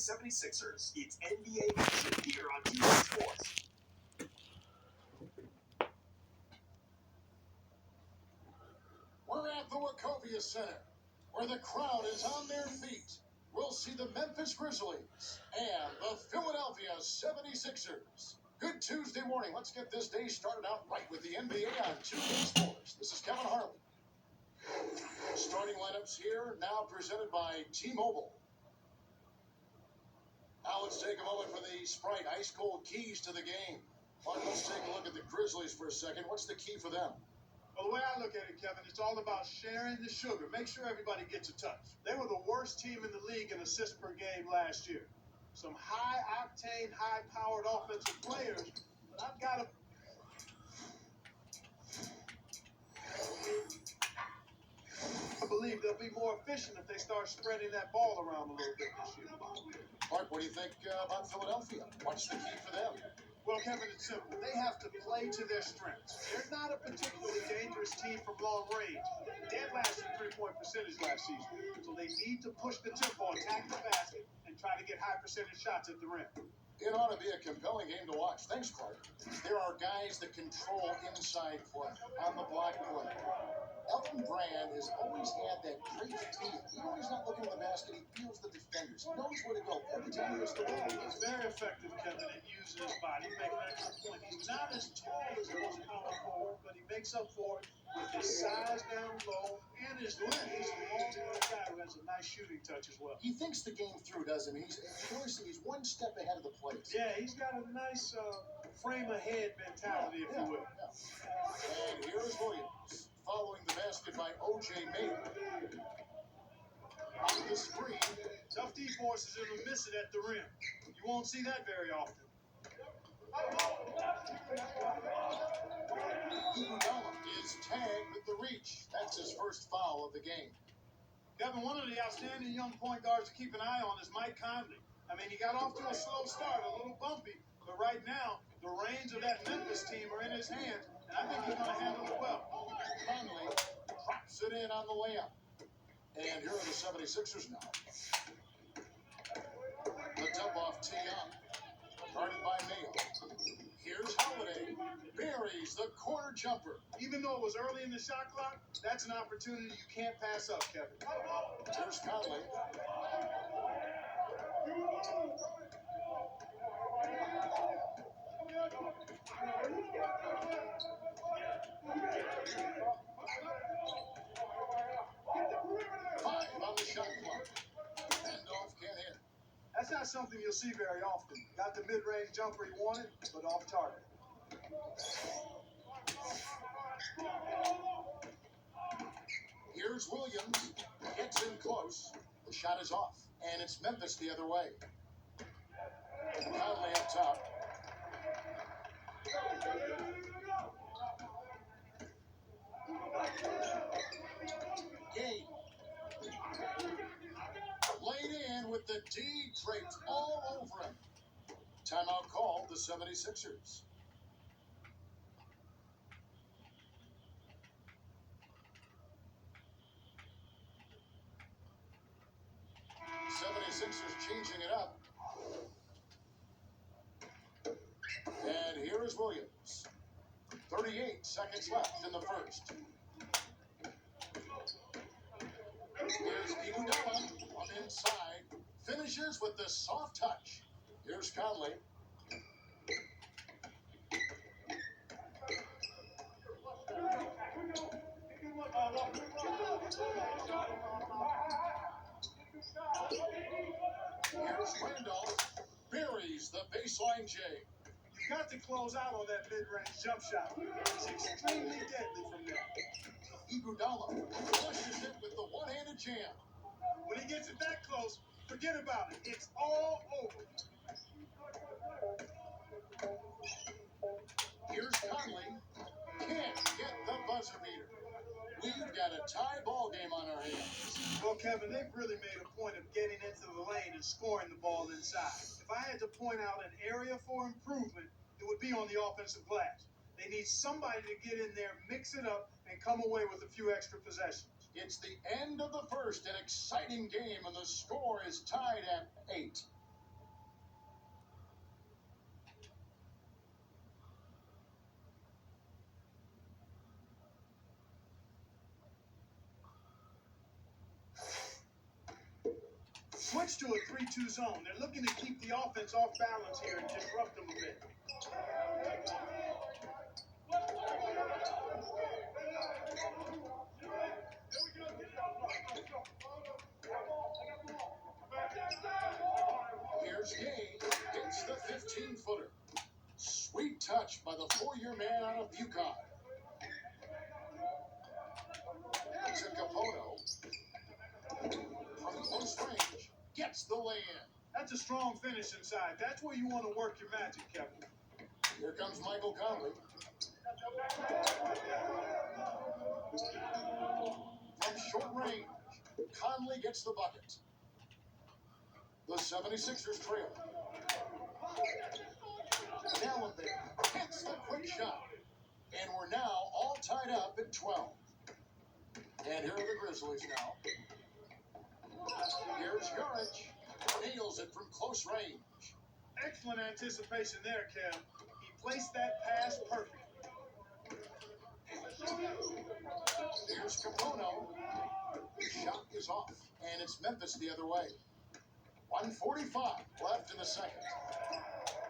76ers. It's NBA action here on Tuesday Sports. We're at the Wachovia Center, where the crowd is on their feet. We'll see the Memphis Grizzlies and the Philadelphia 76ers. Good Tuesday morning. Let's get this day started out right with the NBA on Tuesday Sports. This is Kevin Harlan. Starting lineups here, now presented by T-Mobile. Now let's take a moment for the Sprite Ice Cold keys to the game. Let's take a look at the Grizzlies for a second. What's the key for them? Well, the way I look at it, Kevin, it's all about sharing the sugar. Make sure everybody gets a touch. They were the worst team in the league in assists per game last year. Some high-octane, high-powered offensive players, but I've got to... I believe they'll be more efficient if they start spreading that ball around a little bit this year. Mark, what do you think about Philadelphia? What's the key for them? Well, Kevin, it's simple. They have to play to their strengths. They're not a particularly dangerous team from long range. Dead last in three-point percentage last season. So they need to push the tempo, attack the basket, and try to get high percentage shots at the rim. It ought to be a compelling game to watch. Thanks, Clark. There are guys that control inside play on the block play. Elton Brand has always had that great feel. Even when he's not looking at the basket, he feels the defenders. He knows where to go every time he hits the ball. He's very effective, Kevin, at using his body. Make an excellent point. He's not as tall as the most power forward, but he makes up for it with his size down low and his length. He's a long guy who has a nice shooting touch as well. He thinks the game through, doesn't he? He's one step ahead of the players. Yeah, he's got a nice frame-ahead mentality, if you will. And here's Williams, following the basket by O.J. Mayer. On the screen. Tough D-forces are going to miss it at the rim. You won't see that very often. Iguodala is tagged with the reach. That's his first foul of the game. Kevin, one of the outstanding young point guards to keep an eye on is Mike Conley. I mean, he got off to a slow start, a little bumpy, but right now, the reins of that Memphis team are in his hands, and I think he's going to handle it well. Conley drops it in on the layup. And here are the 76ers now. The dump-off tee up. Guarded by Mayo. Here's Holiday. Buries the corner jumper. Even though it was early in the shot clock, that's an opportunity you can't pass up, Kevin. Here's Conley. Five on the shot clock. Handoff can't hit. That's not something you'll see very often. Got the mid-range jumper he wanted, but off target. Here's Williams. Gets in close. The shot is off. And it's Memphis the other way. Conley up top. Game. Laid in with the D draped all over him. Timeout called the 76ers. Changing it up. And here is Williams. 38 seconds left in the first. Here's Iguodala on inside. Finishes with the soft touch. Here's Conley. Here's Randolph. Buries the baseline J. You've got to close out on that mid-range jump shot. It's extremely deadly from there. Iguodala flushes it with the one-handed jam. When he gets it that close, forget about it. It's all over. Here's Conley. Can't get the buzzer beater. We've got a tie ball game on our hands. Well, Kevin, they've really made a point of getting into the lane and scoring the ball inside. If I had to point out an area for improvement, it would be on the offensive glass. They need somebody to get in there, mix it up, and come away with a few extra possessions. It's the end of the first, an exciting game, and the score is tied at 8. switched to a 3-2 zone. They're looking to keep the offense off balance here and disrupt them a bit. Here's Gay, hits the 15-footer. Sweet touch by the 4-year man out of UConn. To Capono. From close range, gets the lay-in. That's a strong finish inside. That's where you want to work your magic, Kevin. Here comes Michael Conley. From short range, Conley gets the bucket. The 76ers trail. Dallenberg hits the quick shot. And we're now all tied up at 12. And here are the Grizzlies now. Here's Yurich. Nails it from close range. Excellent anticipation there, Kev. He placed that pass perfectly. Here's Capono. Shot is off. And it's Memphis the other way. 1:45 left in the second.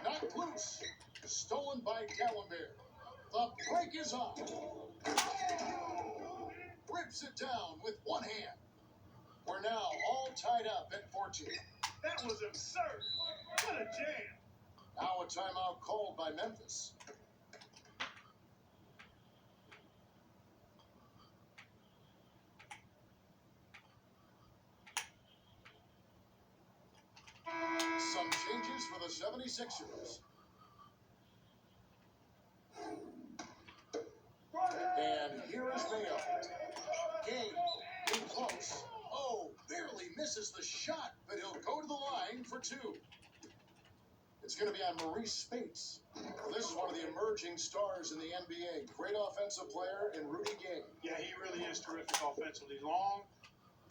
Knocked loose. Stolen by Dallenberg. The break is on. Rips it down with one hand. We're now all tied up at 14. That was absurd. What a jam. Now a timeout called by Memphis. Some changes for the 76ers. And here is Mayo. Gay in close. Oh, barely misses the shot, but he'll go to the line for 2. It's going to be on Maurice Spates. This is one of the emerging stars in the NBA. Great offensive player in Rudy Gay. Yeah, he really is terrific offensively. Long,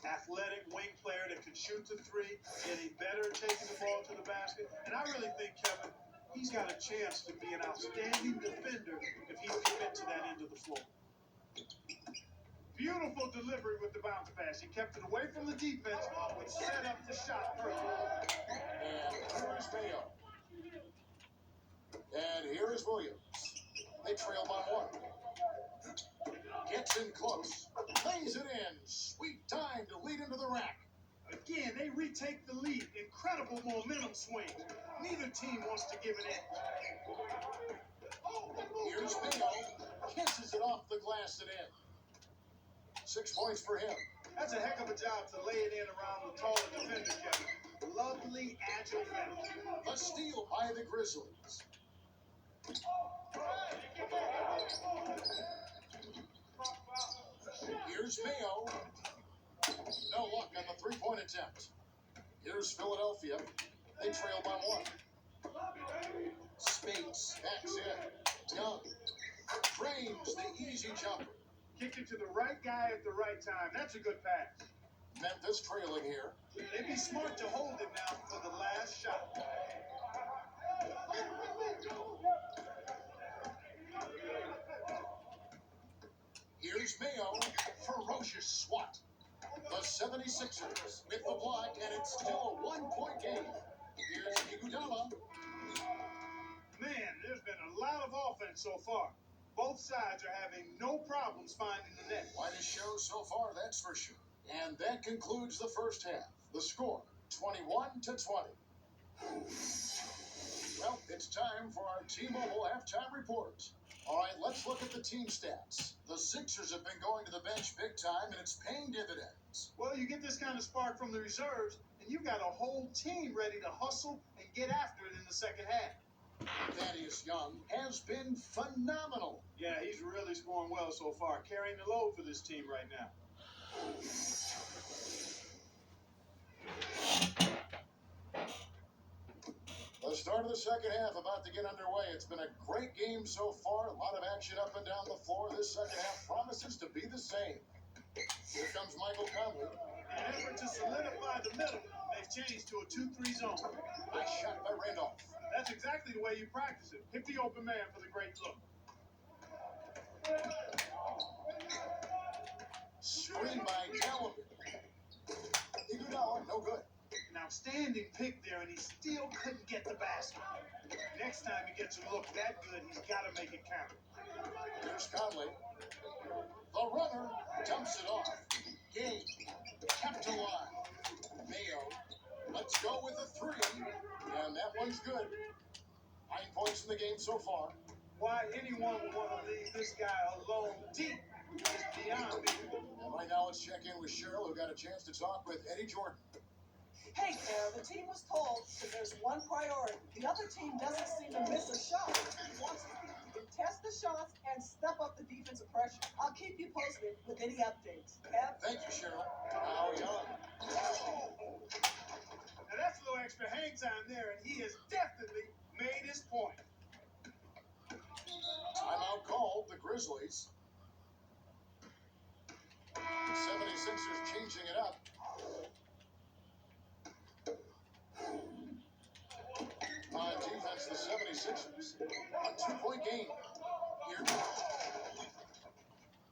athletic wing player that can shoot the 3, getting better taking the ball to the basket. And I really think, Kevin, he's got a chance to be an outstanding defender if he can get to that end of the floor. Beautiful delivery with the bounce pass. He kept it away from the defense, which set up the shot perfectly. And here is Mayo. And here is Williams. They trail by 1. Gets in close. Lays it in. Sweet time to lead into the rack. Again, they retake the lead. Incredible momentum swing. Neither team wants to give it in. Here's Mayo. Kisses it off the glass and in. 6 points for him. That's a heck of a job to lay it in around the taller defender, Kevin. Lovely, agile finish. A steal by the Grizzlies. Here's Mayo. No luck on the 3-point attempt. Here's Philadelphia. They trail by 1. Spates backs in. Young frames the easy jumper. Kicked it to the right guy at the right time. That's a good pass. Memphis trailing here. They'd be smart to hold it now for the last shot. Here's Mayo. Ferocious swat. The 76ers with the block, and it's still a 1-point game. Here's Iguodala. Man, there's been a lot of offense so far. Both sides are having no problems finding the net. Quite a show so far, that's for sure. And that concludes the first half. The score, 21-20. Well, it's time for our T-Mobile halftime report. All right, let's look at the team stats. The Sixers have been going to the bench big time, and it's paying dividends. Well, you get this kind of spark from the reserves, and you've got a whole team ready to hustle and get after it in the second half. Thaddeus Young has been phenomenal. Yeah, he's really scoring well so far, carrying the load for this team right now. The start of the second half about to get underway. It's been a great game so far. A lot of action up and down the floor. This second half promises to be the same. Here comes Michael Conley. In an effort to solidify the middle, they've changed to a 2-3 zone. Nice shot by Randolph. That's exactly the way you practice it. Hit the open man for the great look. Screen by Dallenberg. Iguodala, no good. An outstanding pick there, and he still couldn't get the basket. Next time he gets a look that good, he's got to make it count. Here's Conley. The runner dumps it off. Gay kept alive. Mayo, let's go with a three. And that one's good. 9 points in the game so far. Why anyone would want to leave this guy alone deep is beyond me. And right now let's check in with Cheryl, who got a chance to talk with Eddie Jordan. Hey, Carol, the team was told that there's one priority. The other team doesn't seem to miss a shot. He wants to contest the shots and step up the defensive pressure. I'll keep you posted with any updates. Kev? Thank you, Cheryl. Now Young. Now that's a little extra hang time there, and he has definitely made his point. Timeout called, the Grizzlies. 76ers changing it up. On defense, the 76ers. A 2-point game. Here.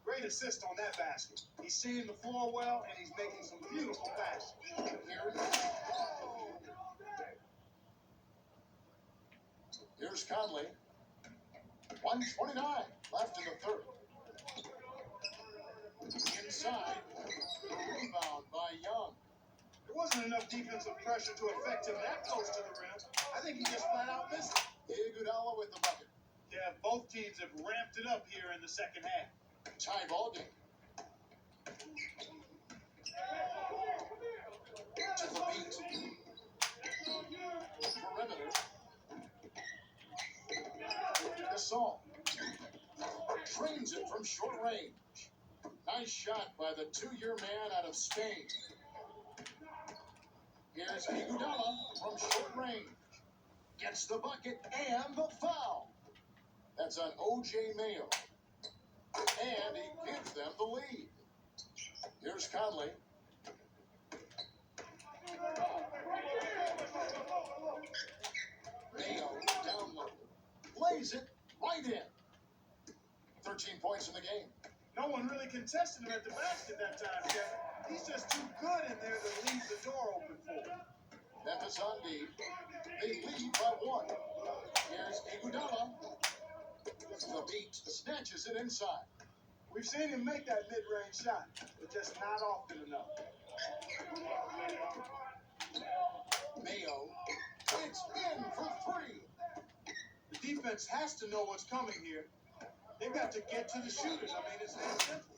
Great assist on that basket. He's seeing the floor well, and he's making some beautiful passes. Here's Conley. 1:29 left in the third. Inside. Rebound by Young. There wasn't enough defensive pressure to affect him that close to the rim. I think he just flat out missed it. Iguodala with the bucket. Yeah, both teams have ramped it up here in the second half. Tie ball game. To the beat. Perimeter. Gasol. Trains it from short range. Nice shot by the 2-year man out of Spain. Here's Iguodala from short range. Gets the bucket and the foul. That's on O.J. Mayo. And he gives them the lead. Here's Conley. Mayo down low. Lays it right in. 13 points in the game. No one really contested him at the basket that time, Kevin. He's just too good in there to leave the door open for him. Memphis on D. They lead by 1. Here's Iguodala. The beat snatches it inside. We've seen him make that mid-range shot, but just not often enough. Mayo. It's in for 3. The defense has to know what's coming here. They've got to get to the shooters. I mean, it's that simple.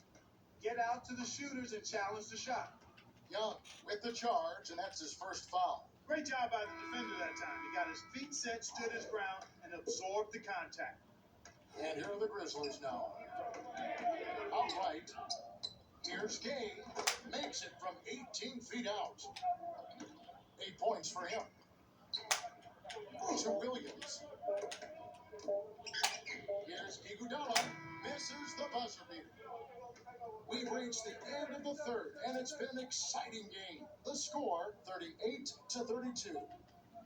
Get out to the shooters and challenge the shot. Young with the charge, and that's his first foul. Great job by the defender that time. He got his feet set, stood his ground, and absorbed the contact. And here are the Grizzlies now. All right. Here's Gay. Makes it from 18 feet out. 8 points for him. To Williams. Here's Iguodala. Misses the buzzer beater. We've reached the end of the third, and it's been an exciting game. The score, 38-32.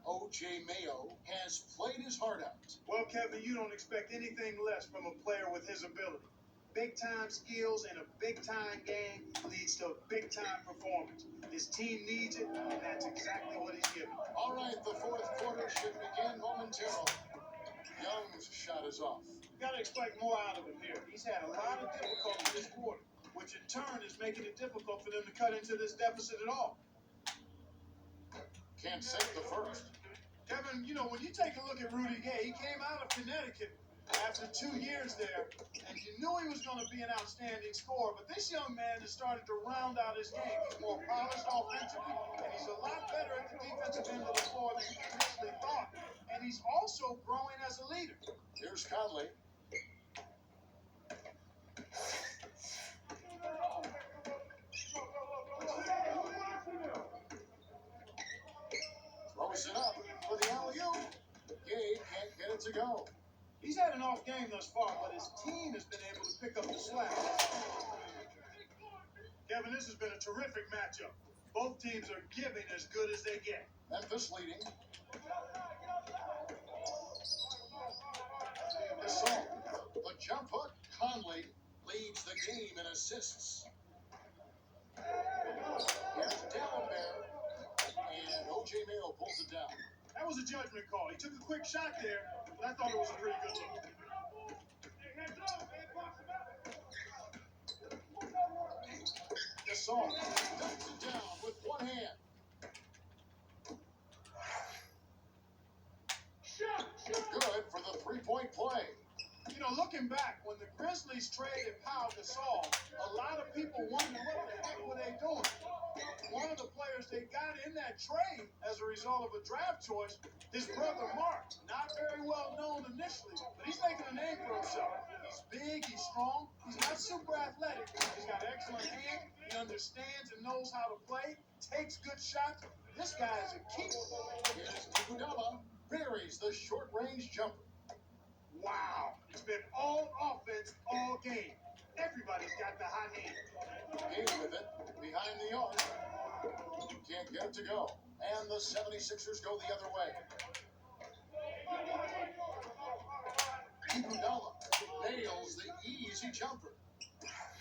O.J. Mayo has played his heart out. Well, Kevin, you don't expect anything less from a player with his ability. Big-time skills in a big-time game leads to a big-time performance. His team needs it, and that's exactly what he's given. All right, the fourth quarter should begin momentarily. Young's shot is off. You've got to expect more out of him here. He's had a lot of difficulty this quarter, which in turn is making it difficult for them to cut into this deficit at all. Can't sink the first. Kevin, you know, when you take a look at Rudy Gay, he came out of Connecticut after 2 years there, and you knew he was going to be an outstanding scorer, but this young man has started to round out his game. He's more polished offensively, and he's a lot better at the defensive end of the floor than you initially thought. And he's also growing as a leader. Here's Conley. Throws it up for the alley-oop. Gay can't get it to go. He's had an off game thus far, but his team has been able to pick up the slack. Kevin, this has been a terrific matchup. Both teams are giving as good as they get. Memphis leading. Gasol. The jump hook. Conley leads the game in assists. Here's Dalembert. And O.J. Mayo pulls it down. That was a judgment call. He took a quick shot there, but I thought it was a pretty good look. Gasol dumps it down with one hand. Good for the three-point play. You know, looking back, when the Grizzlies traded Pau Gasol, a lot of people wondered what the heck were they doing. One of the players they got in that trade as a result of a draft choice, his brother Mark, not very well known initially, but he's making a name for himself. He's big, he's strong, he's not super athletic. He's got excellent hand, he understands and knows how to play, takes good shots. This guy is a keeper. Here's Iguodala, buries the short-range jumper. Wow, it's been all offense all game. Everybody's got the hot hand. Gabe with it, behind the arc. Can't get it to go. And the 76ers go the other way. Iguodala nails the easy jumper.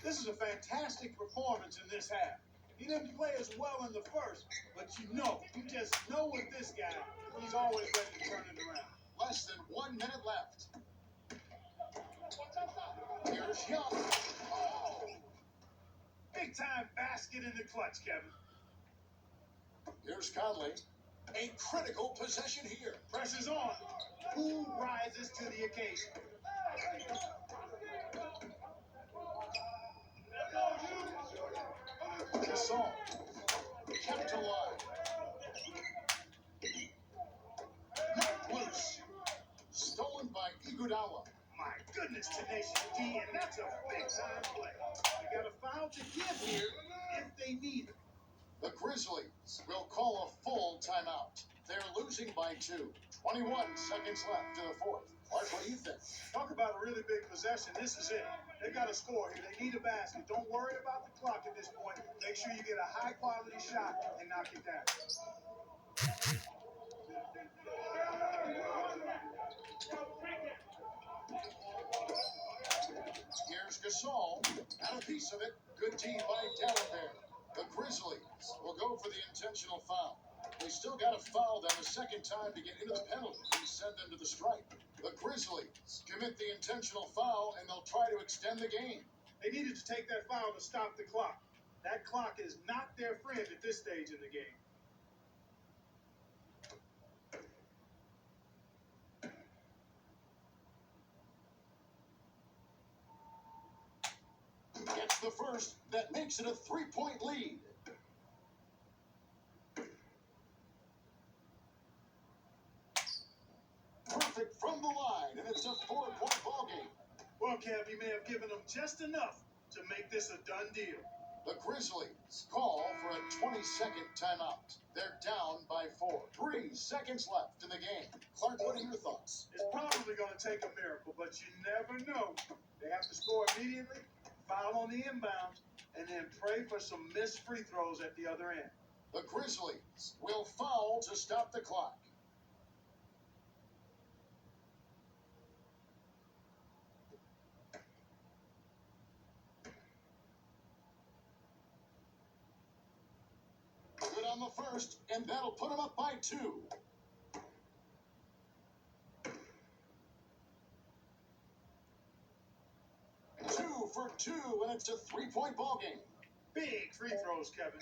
This is a fantastic performance in this half. He didn't play as well in the first, but you just know with this guy, he's always ready to turn it around. Less than 1 minute left. Here's Young. Oh! Big time basket in the clutch, Kevin. Here's Conley. A critical possession here. Pressure's on. Who rises to the occasion? Gasol kept alive. Knocked loose. Stolen by Iguodala. My goodness, tenacious D, and that's a big time play. They got a foul to give here if they need it. The Grizzlies will call a full timeout. They're losing by 2. 21 seconds left in the fourth. Clark, what do you think? Talk about a really big possession. This is it. They got to score here. They need a basket. Don't worry about the clock at this point. Make sure you get a high quality shot and knock it down. Here's Gasol. Had a piece of it. Good D by Dallenberg. The Grizzlies will go for the intentional foul. They still got to foul them a second time to get into the penalty and send them to the stripe. The Grizzlies commit the intentional foul, and they'll try to extend the game. They needed to take that foul to stop the clock. That clock is not their friend at this stage in the game. Gets the first. That makes it a 3-point lead. Perfect from the line, and it's a 4-point ball game. Well, Kev, he may have given them just enough to make this a done deal. The Grizzlies call for a 20-second timeout. They're down by 4. 3 seconds left in the game. Clark, what are your thoughts? It's probably going to take a miracle, but you never know. They have to score immediately, foul on the inbound, and then pray for some missed free throws at the other end. The Grizzlies will foul to stop the clock. Good on the first, and that'll put them up by 2. Two for 2, and it's a 3-point ball game. Big free throws, Kevin.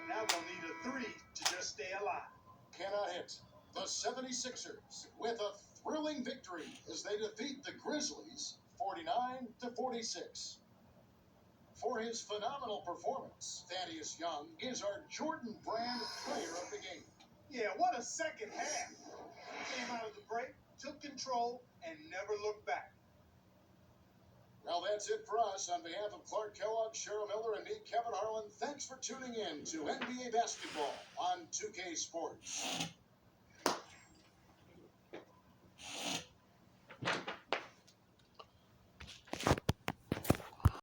Now they'll need a 3 to just stay alive. Cannot hit. The 76ers with a thrilling victory as they defeat the Grizzlies 49-46. For his phenomenal performance, Thaddeus Young is our Jordan Brand player of the game. Yeah, what a second half. He came out of the break, took control, and never looked back. Well, that's it for us. On behalf of Clark Kellogg, Cheryl Miller, and me, Kevin Harlan, thanks for tuning in to NBA Basketball on 2K Sports.